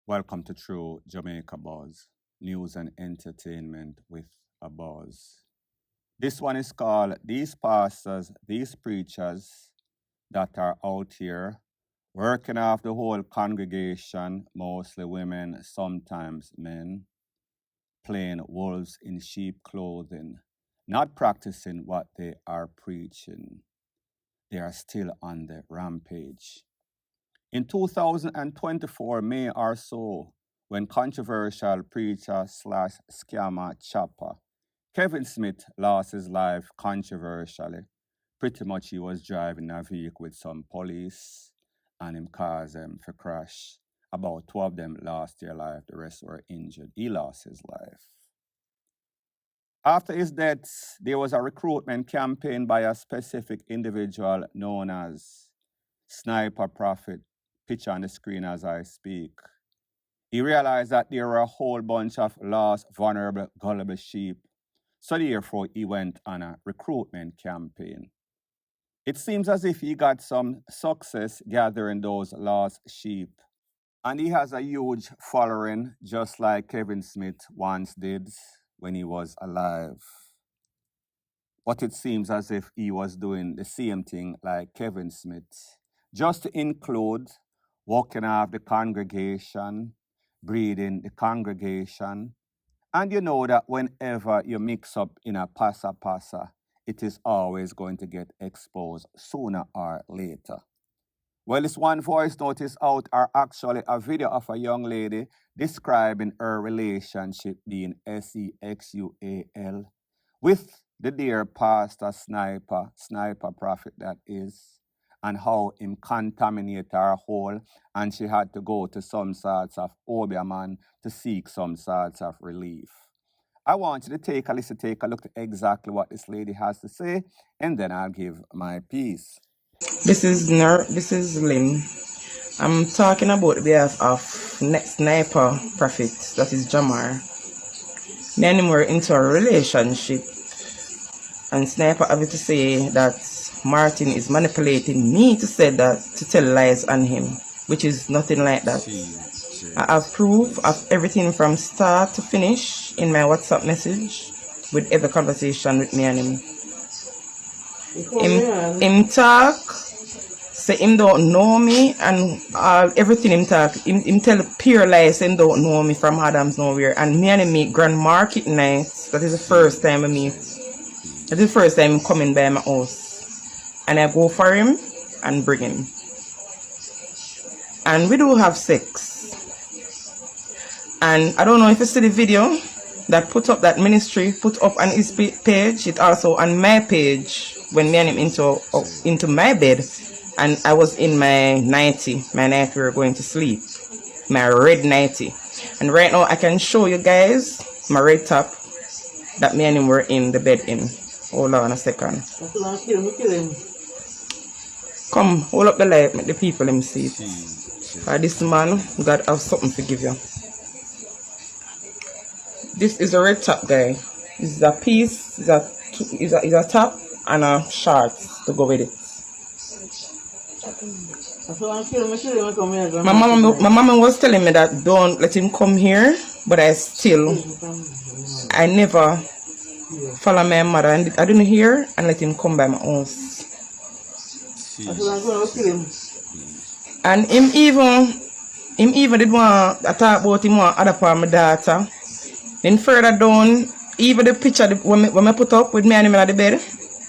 Welcome to True Jamaica Buzz, news and entertainment with a buzz. This one is called These Pastors, These Preachers That Are Out Here, Working Off the Whole Congregation, mostly women, sometimes men, playing wolves in sheep clothing, not practicing what they are preaching. They are still on the rampage. In 2024, May or so, when controversial preacher slash scammer chopper Kevin Smith lost his life controversially, pretty much he was driving a vehicle with some police and him caused them to crash. About 12 of them lost their life, the rest were injured. He lost his life. After his death, there was a recruitment campaign by a specific individual known as Sniper Prophet, picture on the screen as I speak. He realized that there were a whole bunch of lost, vulnerable, gullible sheep. So therefore, he went on a recruitment campaign. It seems as if he got some success gathering those lost sheep. And he has a huge following, just like Kevin Smith once did when he was alive. But it seems as if he was doing the same thing like Kevin Smith, just to include walking off the congregation, breeding the congregation. And you know that whenever you mix up in a pasa, it is always going to get exposed sooner or later. Well, this one voice notice out are actually a video of a young lady describing her relationship being sexual with the dear pastor sniper prophet that is, and how him contaminate her whole, and she had to go to some sorts of obeah to seek some sorts of relief. I want you to take a listen, take a look at exactly what this lady has to say, and then I'll give my piece. This is Lynn. I'm talking about the behalf of Sniper Prophet, that is Jamar. Me and him were into a relationship, and Sniper having to say that Martin is manipulating me to say that, to tell lies on him, which is nothing like that. I have proof of everything from start to finish in my WhatsApp message with every conversation with me and him. Him talk, say him don't know me, and everything him talk, him tell pure lies, him don't know me from Adams nowhere. And me and him meet Grand Market night. That is the first time I meet. That is the first time him coming by my house. And I go for him and bring him. And we do have sex. And I don't know if you see the video that put up that ministry, put up on his page, it also on my page when me and him into my bed, and I was in my night we were going to sleep, my red nightie. And right now I can show you guys my red top that me and him were in the bed in. Hold on a second. Come, hold up the light, make the people them see it. This man, God have something to give you. This is a red top, guy. This is a piece, is a top and a shorts to go with it. My mama was telling me that don't let him come here, but I never follow my mother, and I didn't hear and let him come by my house. And him even did want to talk about him want other part of my daughter. Then further down, even the picture when I put up with me and him in the bed,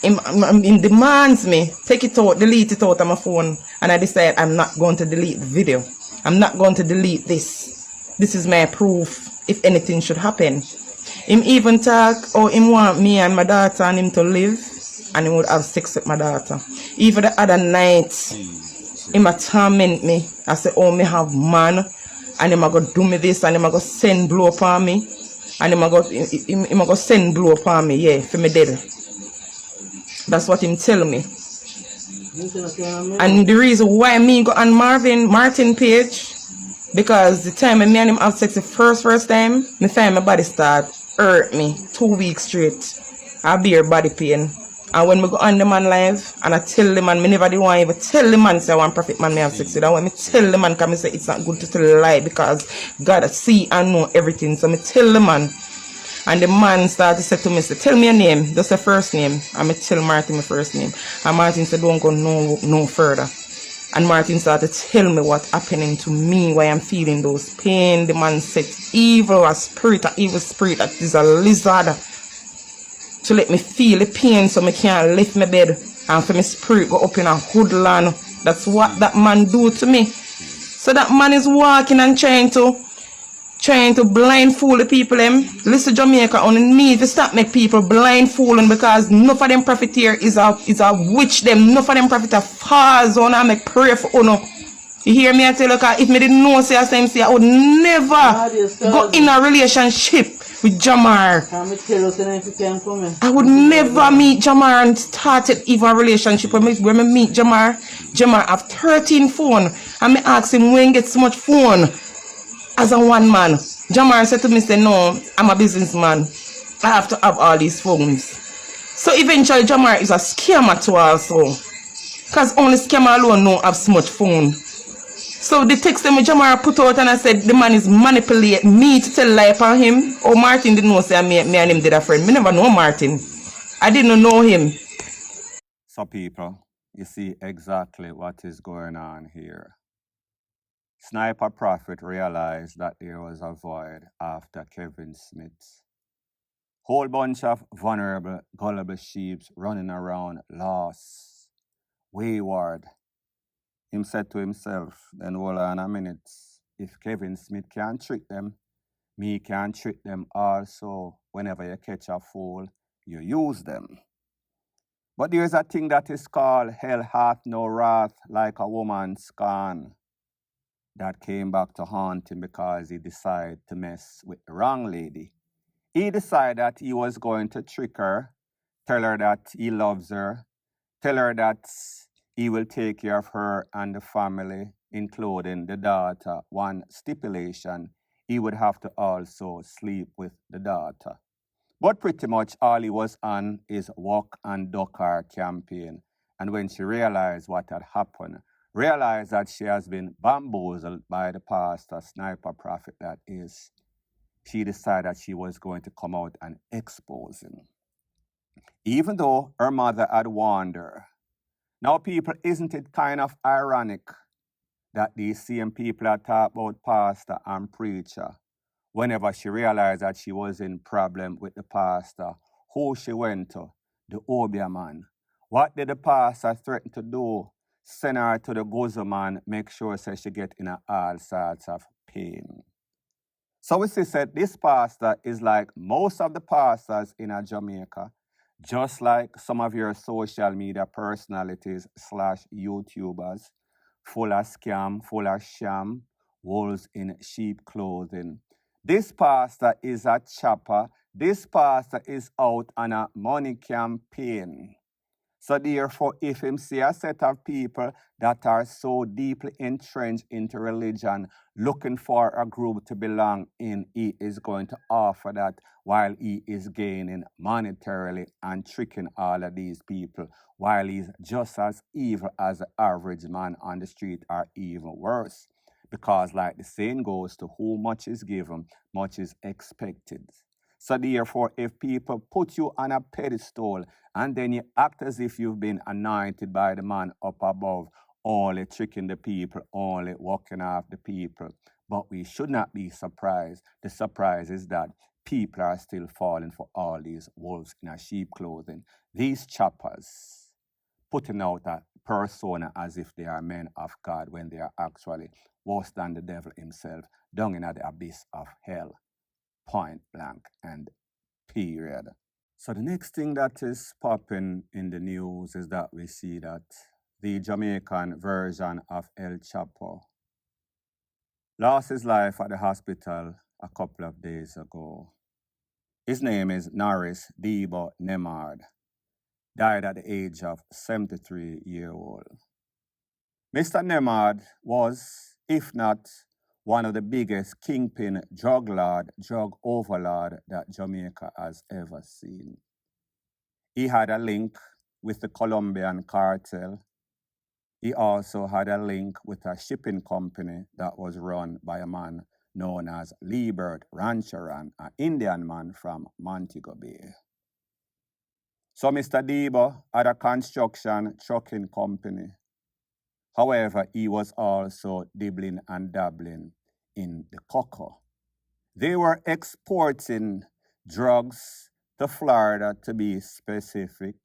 him demands me, take it out, delete it out of my phone. And I decide I'm not going to delete the video. I'm not going to delete this. This is my proof if anything should happen. Him even talk, him want me and my daughter and him to live, and he would have sex with my daughter. Even the other night, him a torment me. I say, me have man, and him a go do me this, and him a go send blow upon me. And him a go send blow upon me, yeah, for me dead. That's what him tell me. And the reason why me go on Martin page, because the time me and him have sex the first time, me find my body start hurt me 2 weeks straight. I bear body pain. And when me go on the man live, and I tell the man, me never did want even tell the man say I want prophet man me have sex with. And when me tell the man, because me say it's not good to tell a lie because God see and know everything. So me tell the man, and the man started to say to me, say, tell me your name, just the first name. And me tell Martin my first name. And Martin said, don't go no further. And Martin started to tell me what's happening to me, why I'm feeling those pain. The man said, evil, a spirit, an evil spirit, that is a lizard, to let me feel the pain so I can't lift my bed and for my spirit go up in a hoodland. That's what that man do to me. So that man is walking and trying to blindfold the people them. Listen, Jamaica only need to stop make people blindfolding because enough of them profiteer is a witch them. Enough of them profiteer falls on and make prayer for uno. You hear me? I tell you, if me didn't know say I would never go in a relationship with Jamar. I would never meet Jamar and started even a relationship. When me meet Jamar have 13 phone and me ask him when get so much phone as a one man. Jamar said to me, say, no, I'm a businessman. I have to have all these phones. So eventually Jamar is a scammer too also. Because only scammer alone know have so much phone. So the text that Jamar put out and I said the man is manipulating me to tell lie upon him. Oh, Martin didn't know say me and him did a friend. Me never know Martin. I didn't know him. So people, you see exactly what is going on here. Sniper Prophet realized that there was a void after Kevin Smith. Whole bunch of vulnerable, gullible sheep running around lost, wayward. Him said to himself, then hold on a minute, if Kevin Smith can't trick them, me can trick them also. Whenever you catch a fool, you use them. But there's a thing that is called hell hath no wrath like a woman's scorn. That came back to haunt him because he decided to mess with the wrong lady. He decided that he was going to trick her, tell her that he loves her, tell her that he will take care of her and the family, including the daughter. One stipulation, he would have to also sleep with the daughter. But pretty much all he was on is walk and duck her campaign. And when she realized what had happened, realized that she has been bamboozled by the pastor, Sniper Prophet that is, she decided that she was going to come out and expose him. Even though her mother had warned her. Now, people, isn't it kind of ironic that these same people that talk about pastor and preacher, whenever she realized that she was in problem with the pastor, who she went to? The Obia man. What did the pastor threaten to do? Send her to the Gozo man, make sure she get in all sorts of pain. So we see said this pastor is like most of the pastors in Jamaica, just like some of your social media personalities / YouTubers, full of scam, full of sham, wolves in sheep clothing. This pastor is a chopper. This pastor is out on a money campaign. So therefore, if him see a set of people that are so deeply entrenched into religion, looking for a group to belong in, he is going to offer that while he is gaining monetarily and tricking all of these people, while he's just as evil as the average man on the street or even worse. Because like the saying goes, to whom much is given, much is expected. So therefore, if people put you on a pedestal and then you act as if you've been anointed by the man up above, only tricking the people, only walking off the people. But we should not be surprised. The surprise is that people are still falling for all these wolves in a sheep clothing. These choppers putting out a persona as if they are men of God when they are actually worse than the devil himself, down in the abyss of hell. Point blank and period. So the next thing that is popping in the news is that we see that the Jamaican version of El Chapo lost his life at the hospital a couple of days ago. His name is Norris DEEBO Nenbhard, died at the age of 73-year-old. Mr. Nenbhard was, if not one of the biggest kingpin drug overlord that Jamaica has ever seen. He had a link with the Colombian cartel. He also had a link with a shipping company that was run by a man known as Nenbhard Rancharan, an Indian man from Montego Bay. So Mr. DEEBO had a construction trucking company. However, he was also dibbling and dabbling in the cocoa. They were exporting drugs to Florida, to be specific.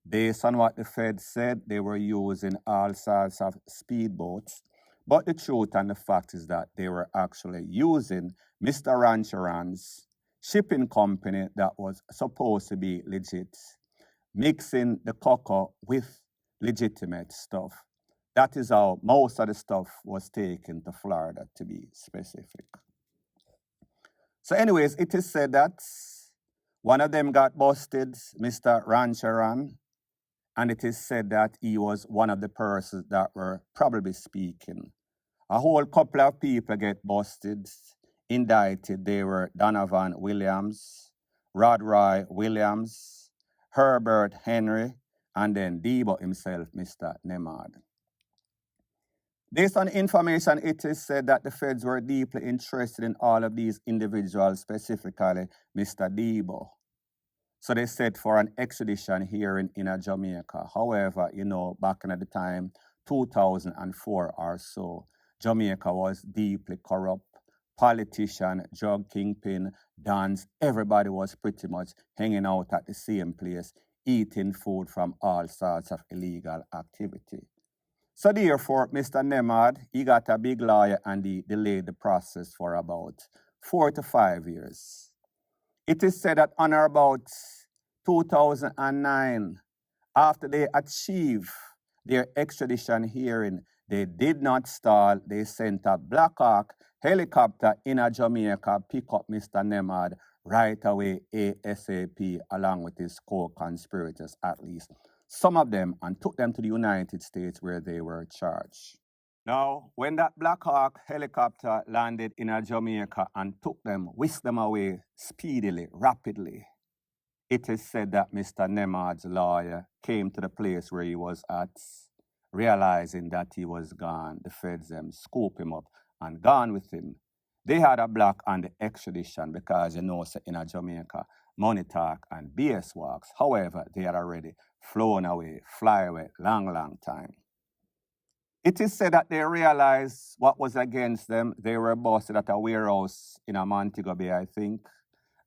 Based on what the Fed said, they were using all sorts of speedboats. But the truth and the fact is that they were actually using Mr. Rancharan's shipping company that was supposed to be legit, mixing the cocoa with legitimate stuff. That is how most of the stuff was taken to Florida, to be specific. So anyways, it is said that one of them got busted, Mr. Rancharan, and it is said that he was one of the persons that were probably speaking. A whole couple of people get busted, indicted. They were Donovan Williams, Rod Roy Williams, Herbert Henry, and then DEEBO himself, Mr. Nenbhard. Based on information, it is said that the feds were deeply interested in all of these individuals, specifically Mr. DEEBO. So they set for an extradition hearing in Jamaica. However, back in the time, 2004 or so, Jamaica was deeply corrupt. Politician, drug kingpin, dons, everybody was pretty much hanging out at the same place, eating food from all sorts of illegal activity. So therefore, Mr. Nenbhard, he got a big lawyer and he delayed the process for about 4 to 5 years. It is said that on or about 2009, after they achieved their extradition hearing, they did not stall. They sent a Black Hawk helicopter in Jamaica, pick up Mr. Nenbhard right away ASAP, along with his co-conspirators at least, some of them, and took them to the United States where they were charged. Now, when that Black Hawk helicopter landed in Jamaica and took them, whisked them away speedily, rapidly, it is said that Mr. Nenbhard's lawyer came to the place where he was at, realizing that he was gone. The feds them scoop him up and gone with him. They had a block on the extradition because in Jamaica, money talk and BS walks. However, they had already flown away, fly away, long time. It is said that they realized what was against them. They were busted at a warehouse in Montego Bay, I think,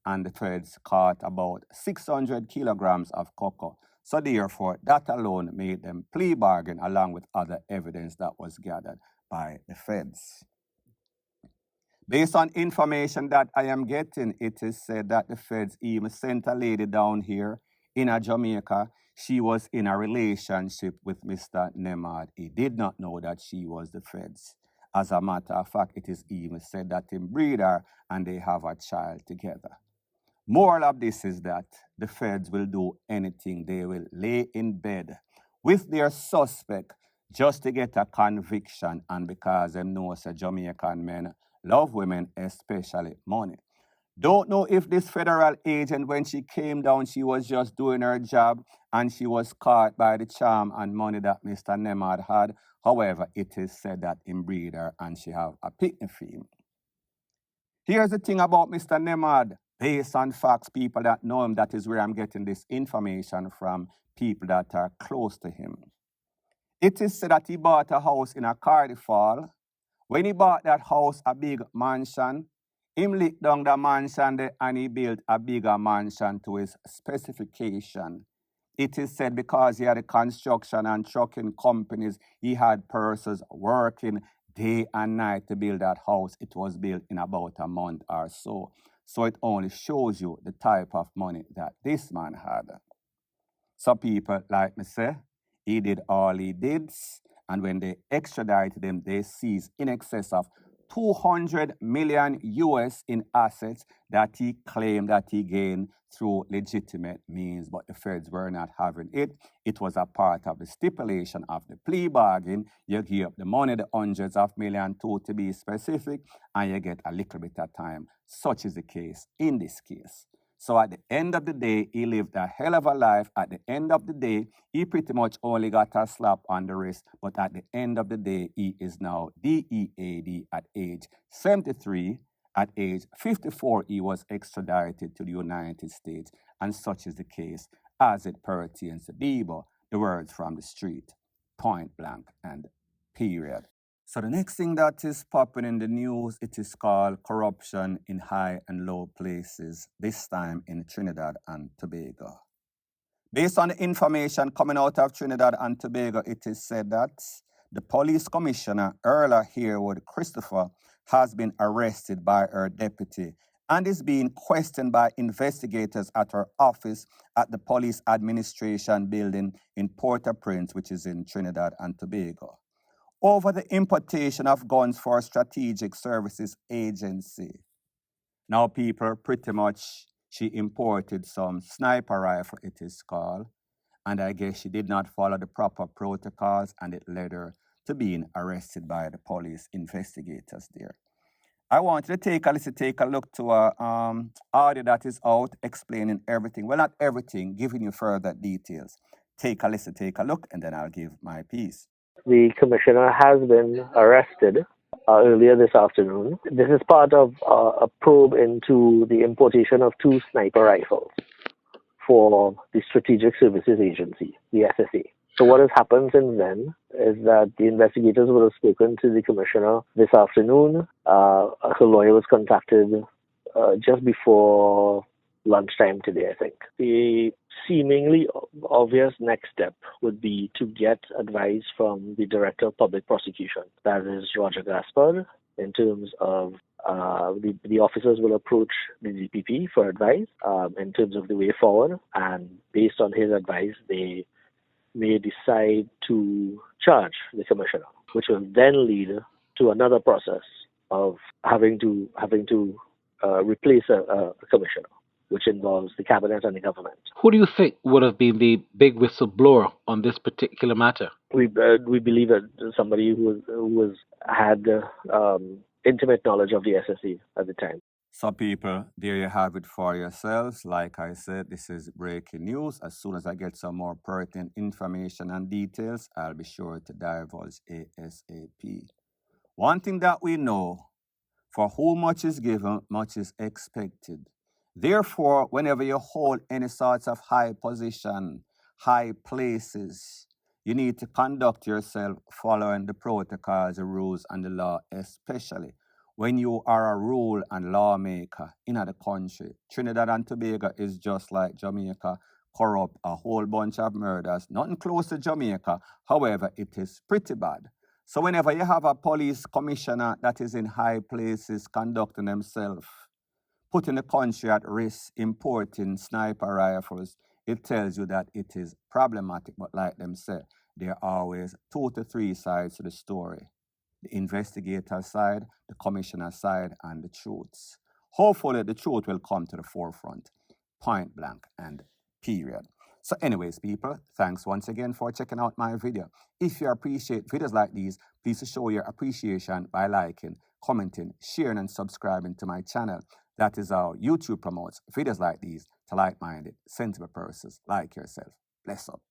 and the feds caught about 600 kilograms of cocoa. So therefore, that alone made them plea bargain along with other evidence that was gathered by the feds. Based on information that I am getting, it is said that the feds even sent a lady down here in Jamaica. She was in a relationship with Mr. Nenbhard. He did not know that she was the feds. As a matter of fact, it is even said that he breed her and they have a child together. Moral of this is that the feds will do anything. They will lay in bed with their suspect just to get a conviction, and because they know Jamaican men love women, especially money. Don't know if this federal agent, when she came down, she was just doing her job and she was caught by the charm and money that Mr. Nenbhard had. However, it is said that he breed her and she have a picnic theme. Here's the thing about Mr. Nenbhard. Based on facts, people that know him, that is where I'm getting this information from, people that are close to him. It is said that he bought a house in a Cardiff. When he bought that house, a big mansion, him licked down the mansion there and he built a bigger mansion to his specification. It is said because he had a construction and trucking companies, he had persons working day and night to build that house. It was built in about a month or so. So it only shows you the type of money that this man had. Some people, like me say, he did all he did, and when they extradited him, they seized in excess of 200 million US in assets that he claimed that he gained through legitimate means, but the feds were not having it. It was a part of the stipulation of the plea bargain. You give up the money, the hundreds of millions, to be specific, and you get a little bit of time. Such is the case in this case. So at the end of the day, he lived a hell of a life. At the end of the day, he pretty much only got a slap on the wrist. But at the end of the day, he is now DEAD at age 73. At age 54, he was extradited to the United States. And such is the case as it pertains to DEEBO, the words from the street, point blank and period. So the next thing that is popping in the news, it is called corruption in high and low places, this time in Trinidad and Tobago. Based on the information coming out of Trinidad and Tobago, it is said that the police commissioner, Erla Harewood-Christopher, has been arrested by her deputy and is being questioned by investigators at her office at the police administration building in Port-au-Prince, which is in Trinidad and Tobago, over the importation of guns for Strategic Services Agency. Now, people, pretty much she imported some sniper rifle, it is called, and I guess she did not follow the proper protocols, and it led her to being arrested by the police investigators there. I want you to take a look to a audio that is out explaining everything. Well, not everything, giving you further details. Take a listen, take a look, and then I'll give my piece. The commissioner has been arrested earlier this afternoon. This is part of a probe into the importation of 2 sniper rifles for the Strategic Services Agency, the SSA. So what has happened since then is that the investigators would have spoken to the commissioner this afternoon. Her lawyer was contacted just before lunchtime today, I think. The seemingly obvious next step would be to get advice from the Director of Public Prosecution, that is Roger Gaspard, in terms of the officers will approach the DPP for advice in terms of the way forward, and based on his advice, they may decide to charge the commissioner, which will then lead to another process of having to replace a commissioner, which involves the cabinet and the government. Who do you think would have been the big whistleblower on this particular matter? We believe that somebody who had intimate knowledge of the SSE at the time. So people, there you have it for yourselves. Like I said, this is breaking news. As soon as I get some more pertinent information and details, I'll be sure to divulge ASAP. One thing that we know, for whom much is given, much is expected. Therefore, whenever you hold any sorts of high position, high places, you need to conduct yourself following the protocols, the rules, and the law, especially when you are a rule and lawmaker in the country. Trinidad and Tobago is just like Jamaica, corrupt, a whole bunch of murders, nothing close to Jamaica. However, it is pretty bad. So whenever you have a police commissioner that is in high places conducting themselves, putting the country at risk, importing sniper rifles, it tells you that it is problematic. But like them say, there are always 2 to 3 sides to the story. The investigator side, the commissioner side, and the truths. Hopefully the truth will come to the forefront, point blank and period. So anyways, people, thanks once again for checking out my video. If you appreciate videos like these, please show your appreciation by liking, commenting, sharing, and subscribing to my channel. That is how YouTube promotes videos like these to like-minded, sensible persons like yourself. Bless up.